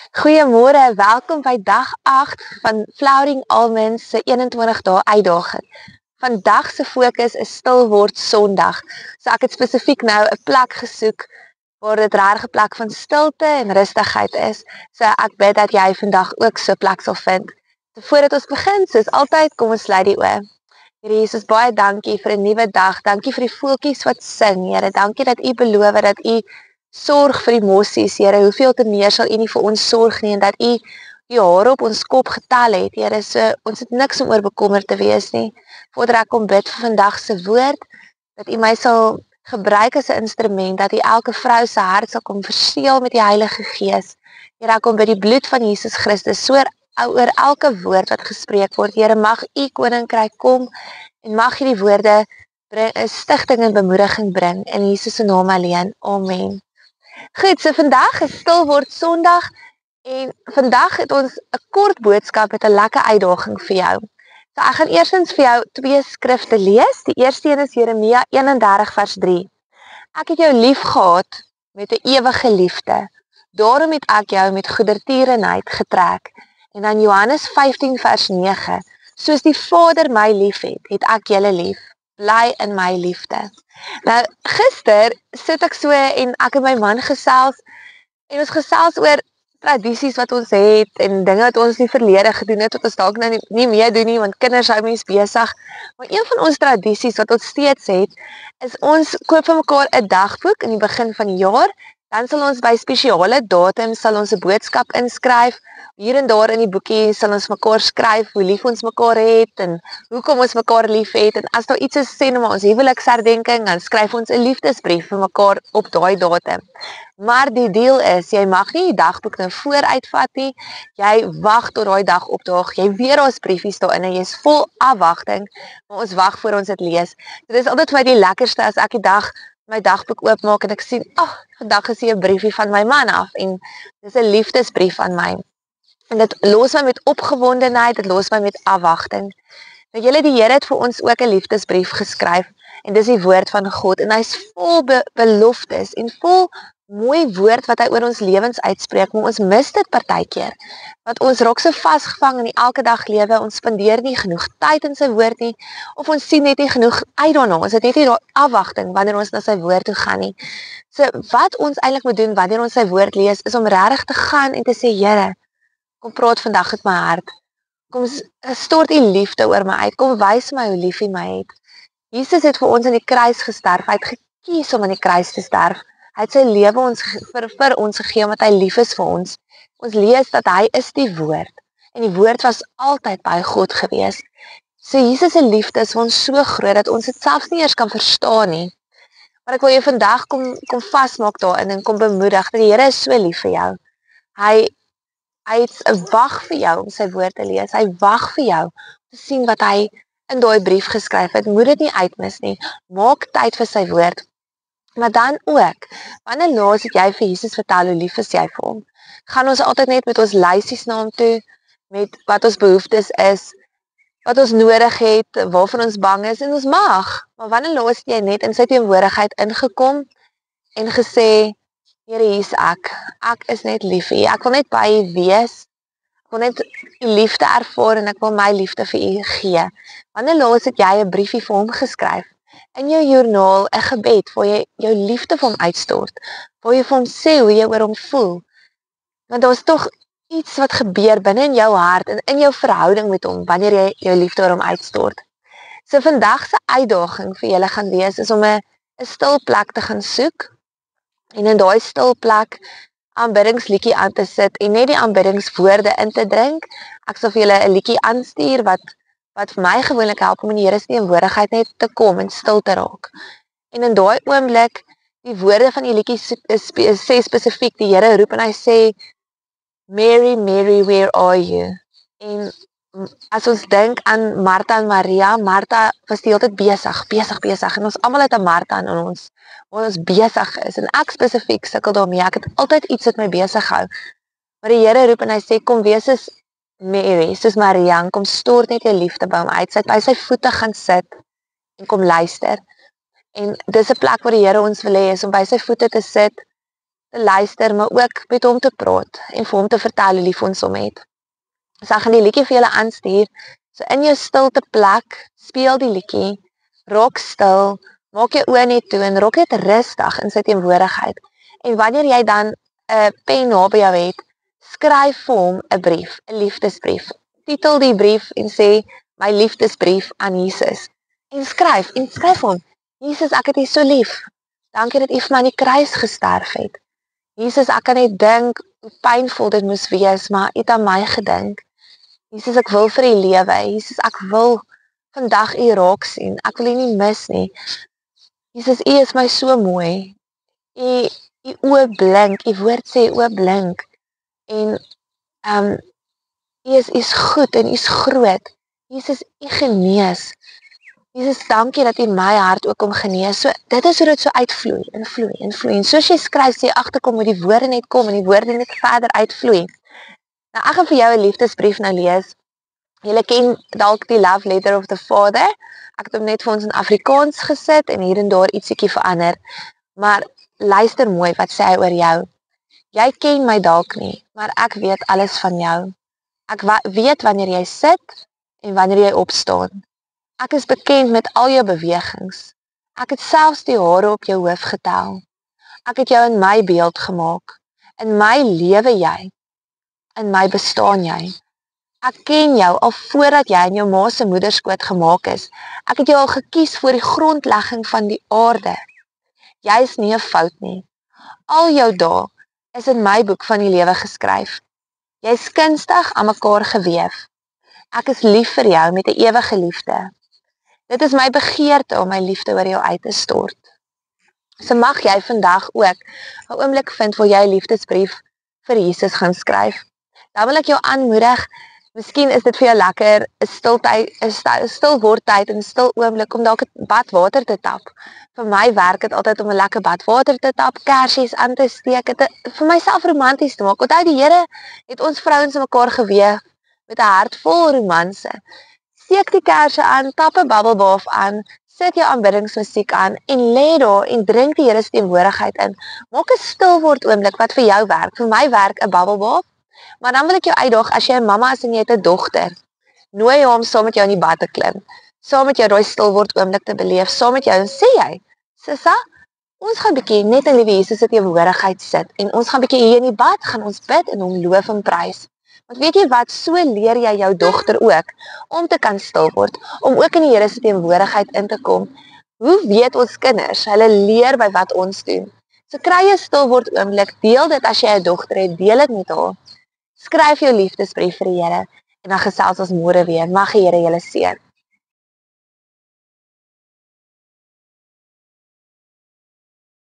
Goeiemôre, welkom by dag 8 van Flowering Almonds se 21 dae uitdaging. Vandag se fokus is stil word Sondag. So ek het spesifiek nou 'n plek gesoek waar dit regtig 'n plek van stilte en rustigheid is. So ek bid dat jy vandag ook so 'n plek sal vind. So voordat ons begin, soos altyd, kom ons sluit die oë. Here Jesus, baie dankie vir 'n nuwe dag. Dankie vir die voeltjies wat sing. Here, dankie dat U beloof dat U sorg vir die mossies, Here. Hoeveel te meer sal U nie vir ons sorg nie en dat U die hare op ons kop getel het, Here. So ons het niks om oor bekommerd te wees nie. Vader, ek kom bid vir vandag se woord dat U my sal gebruik as 'n instrument, dat U elke vrou se hart sal kom verseël met die Heilige Gees. Here, ek kom by die bloed van Jesus Christus so oor elke woord wat gespreek word. Here, mag U koninkryk kom en mag hierdie woorde 'n stigting en bemoediging bring in Jesus se naam alleen. Amen. Goed, so vandag is stil word Sondag en vandag het ons 'n kort boodskap met 'n lekker uitdaging vir jou. So ek gaan eerstens vir jou twee skrifte lees. Die eerste een is Jeremia 31 vers 3. Ek het jou lief gehad met 'n ewige liefde. Daarom het ek jou met goedertierenheid getrek. En dan Johannes 15 vers 9. Soos die Vader my liefhet, het ek julle lief. Bly in my liefde. Nou, gister sit ek so en ek en my man gesels en ons gesels oor tradisies wat ons het en dinge wat ons in die verlede gedoen het wat ons dalk nou nie meer doen nie want kinders hou mens besig. Maar een van ons tradisies wat ons steeds het is ons koop vir mekaar 'n dagboek in die begin van die jaar. Dan sal ons by spesiale datums sal ons 'n boodskap inskryf. Hier en daar in die boekie sal ons mekaar skryf hoe lief ons mekaar het en hoekom ons mekaar lief het. En as daar iets is sê nou maar ons huweliksherdenking, dan skryf ons 'n liefdesbrief vir mekaar op daai datum. Maar die deal is, jy mag nie die dagboek nou vooruitvat nie. Jy wag tot daai dag opdaag. Jy weet daar's briefies daarin en jy's vol afwagting, maar ons wag voor ons dit lees. Dit is altyd vir my die lekkerste as ek die dag my dagboek oopmaak en ek sien, vandag is hier 'n briefie van my man af en dis 'n liefdesbrief aan my. En dit los my met opgewondenheid, dit los my met afwagting. Nou julle, die Here het vir ons ook 'n liefdesbrief geskryf en dis die woord van God en hy's vol beloftes en vol mooi woord wat hy oor ons lewens uitspreek, maar ons mis dit partykeer. Want ons raak so vasgevang in die elke dag lewe, ons spandeer nie genoeg tyd in sy woord nie, of ons sien net nie genoeg uit daarna. Ons het net nie daai afwagting wanneer ons na sy woord toe gaan nie. So wat ons eintlik moet doen wanneer ons sy woord lees, is om regtig te gaan en te sê, Here, kom praat vandag met my hart. Kom stort U liefde oor my uit. Kom wys my hoe lief U my het. Jesus het vir ons aan die kruis gesterf. Hy het gekies om aan die kruis te sterf. Hy het sy lewe vir ons gegee omdat hy lief is vir ons. Ons lees dat hy is die woord. En die woord was altyd by God gewees. So Jesus se liefde is vir ons so groot dat ons dit selfs nie eers kan verstaan nie. Maar ek wil jou vandag kom vasmaak daarin en kom bemoedig dat die Here is so lief vir jou. Hy wag vir jou om sy woord te lees. Hy wag vir jou om te sien wat hy in daai brief geskryf het. Moet dit nie uitmis nie. Maak tyd vir sy woord. Maar dan ook, wanneer laas het jy vir Jesus vertel hoe lief is jy vir hom? Gaan ons altyd net met ons lysies na hom toe, met wat ons behoeftes is, wat ons nodig het, waarvan ons bang is, en ons mag. Maar wanneer laas het jy net in sy teenwoordigheid ingekom en gesê, Here, hier's ek. Ek is net lief vir U. Ek wil net by U wees. Ek wil net U liefde ervaar en ek wil my liefde vir U gee. Wanneer laas het jy 'n briefie vir hom geskryf? In jou joernaal 'n gebed waar jy jou liefde vir hom uitstort, waar jy vir hom sê hoe jy oor hom voel. Want daar's tog iets wat gebeur binne in jou hart en in jou verhouding met hom wanneer jy jou liefde oor hom uitstort. So vandag se uitdaging vir julle gaan wees is om 'n stil plek te gaan soek en in daai stil plek aanbiddingsliedjie aan te sit en net die aanbiddingswoorde in te drink. Ek sal vir julle 'n liedjie aanstuur wat vir my gewoonlik help om in die Here se teenwoordigheid net te kom en stil te raak. En in daai oomblik, die woorde van die liedjie sê spesifiek, die Here roep en hy sê, Mary, Mary, where are you? En as ons dink aan Martha en Maria, Martha was die hele tyd besig en ons almal het 'n Martha in ons, waar ons besig is en ek spesifiek sukkel daarmee, ek het altyd iets wat my besig hou. Maar die Here roep en hy sê, kom wees soos Mary, soos Maria, en kom stort net jou liefde by hom uit. Sy het by sy voete gaan sit en kom luister. En dis 'n plek waar die Here ons wil hê, is om by sy voete te sit te luister, maar ook met hom te praat en vir hom te vertel hoe lief ons hom het. So ek gaan die liedjie vir julle aanstuur. So in jou stilte plek, speel die liedjie, raak stil, maak jou oë net toe en raak net rustig in sy teenwoordigheid. En wanneer jy dan 'n pen naby jou het, skryf vir hom 'n brief, 'n liefdesbrief. Titel die brief en sê my liefdesbrief aan Jesus. En skryf hom, Jesus, ek het U so lief. Dankie dat U vir my aan die kruis gesterf het. Jesus, ek kan net dink hoe pynvol dit moes wees, maar U het aan my gedink. Jesus, ek wil vir U lewe. Jesus, ek wil vandag U raak sien. Ek wil U nie mis nie. Jesus, U is my so mooi. U oë blink, U woord sê oë blink. En U is goed en U is groot. Jesus, U genees. Jesus, dankie dat U my hart ook kom genees. So dit is hoe dit so uitvloei, invloei. En soos jy skryf, sê jy agterkom hoe die woorde net kom en die woorde net verder uitvloei. Nou ek gaan vir jou 'n liefdesbrief nou lees. Julle ken dalk die love letter of the Father. Ek het hom net vir ons in Afrikaans gesit en hier en daar ietsiekie verander. Maar luister mooi wat sê hy oor jou. Jy ken my dalk nie, maar ek weet alles van jou. Ek weet wanneer jy sit en wanneer jy opstaan. Ek is bekend met al jou bewegings. Ek het selfs die hare op jou hoof getel. Ek het jou in my beeld gemaak. In my lewe jy. In my bestaan jy. Ek ken jou al voordat jy in jou ma se moederskoot gemaak is. Ek het jou al gekies voor die grondlegging van die aarde. Jy is nie 'n fout nie. Al jou dae is in my boek van die lewe geskryf. Jy is kunstig aan mekaar geweef. Ek is lief vir jou met 'n ewige liefde. Dit is my begeerte om my liefde oor jou uit te stort. So mag jy vandag ook 'n oomblik vind waar jy 'n liefdesbrief vir Jesus gaan skryf. Dan wil ek jou aanmoedig, miskien is dit vir jou lekker 'n stil word tyd en 'n stil oomblik om dalk 'n bad water te tap. Vir my werk dit altyd om 'n lekker bad water te tap, kersies aan te steek, dit vir myself romanties te maak. Onthou die Here het ons vrouens in mekaar gewewe met 'n hart vol romanse. Steek die kersse aan, tap 'n bubble bath aan, sit jou aanbiddingsmusiek aan en lê daar en drink die Here se teenwoordigheid in. Maak 'n stil word oomblik wat vir jou werk. Vir my werk 'n bubble bath. Maar dan wil ek jou uitdaag, as jy 'n mamma is en jy het 'n dogter, nooi hom saam met jou in die bad te klim. Saam met jou daai stil word oomblik te beleef, saam met jou en sê jy, Sissa, ons gaan bietjie net in Liewe Jesus se teenwoordigheid sit en ons gaan bietjie hier in die bad gaan ons bid en hom loof en prys. Want weet jy wat, so leer jy jou dogter ook om te kan stil word, om ook in die Here se teenwoordigheid in te kom. Hoe weet ons kinders? Hulle leer by wat ons doen. So kry 'n stil word oomblik, deel dit as jy 'n dogter het, deel dit met haar. Skryf jou liefdesbrief vir die Here en dan gesels ons môre weer. Mag die Here julle seën.